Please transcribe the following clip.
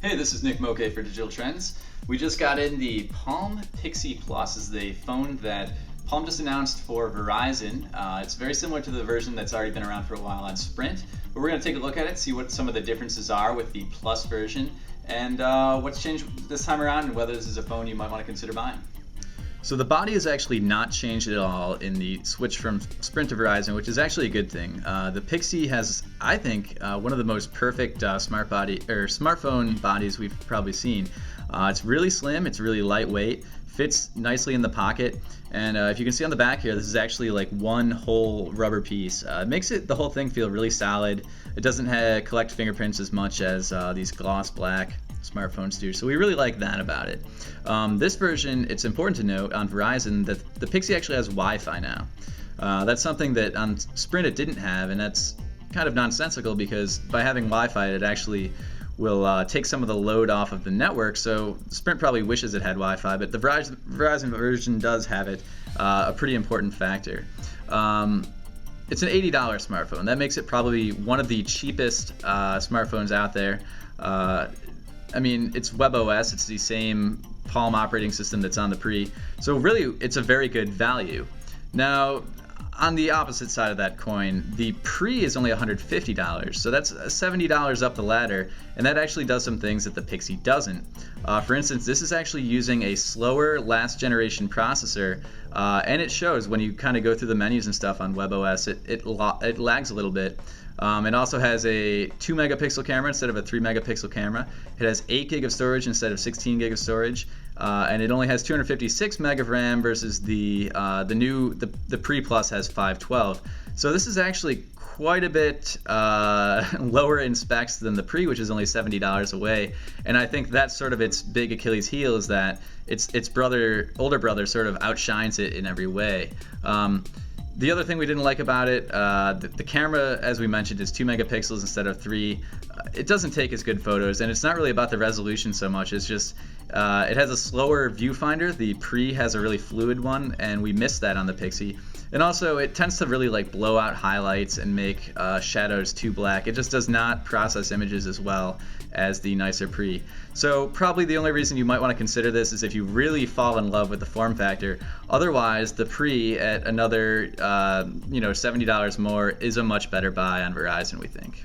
Hey, this is Nick Moke for Digital Trends. We just got in the Palm Pixi Plus. This is the phone that Palm just announced for Verizon. It's very similar to the version that's already been around for a while on Sprint, but we're going to take a look at it, see what some of the differences are with the Plus version, and what's changed this time around, and whether this is a phone you might want to consider buying. So the body has actually not changed at all in the switch from Sprint to Verizon, which is actually a good thing. The Pixi has, I think, one of the most perfect smartphone bodies we've probably seen. It's really slim, it's really lightweight, fits nicely in the pocket, and if you can see on the back here, this is actually like one whole rubber piece. It makes the whole thing feel really solid. It doesn't collect fingerprints as much as these gloss black smartphones do, so we really like that about it. This version, it's important to note on Verizon that the Pixi actually has Wi-Fi now. That's something that on Sprint it didn't have, and that's kind of nonsensical because by having Wi-Fi it actually will take some of the load off of the network, so Sprint probably wishes it had Wi-Fi, but the Verizon version does have it, a pretty important factor. It's an $80 smartphone. That makes it probably one of the cheapest smartphones out there. I mean, it's WebOS, it's the same Palm operating system that's on the Pre, so really it's a very good value. Now, on the opposite side of that coin, the Pre is only $150, so that's $70 up the ladder, and that actually does some things that the Pixi doesn't. For instance, this is actually using a slower last generation processor, and it shows when you kind of go through the menus and stuff on WebOS, it lags a little bit. It also has a 2 megapixel camera instead of a 3 megapixel camera. It has 8 gig of storage instead of 16 gig of storage, and it only has 256 meg of RAM versus the Pre Plus has 512. So this is actually quite a bit lower in specs than the Pre, which is only $70 away. And I think that's sort of its big Achilles heel, is that its older brother sort of outshines it in every way. The other thing we didn't like about it, the camera, as we mentioned, is 2 megapixels instead of 3. It doesn't take as good photos, and it's not really about the resolution so much. It's just it has a slower viewfinder. The Pre has a really fluid one, and we missed that on the Pixi. And also, it tends to really blow out highlights and make shadows too black. It just does not process images as well as the nicer Pre. So probably the only reason you might want to consider this is if you really fall in love with the form factor. Otherwise, the Pre at another $70 more is a much better buy on Verizon, we think.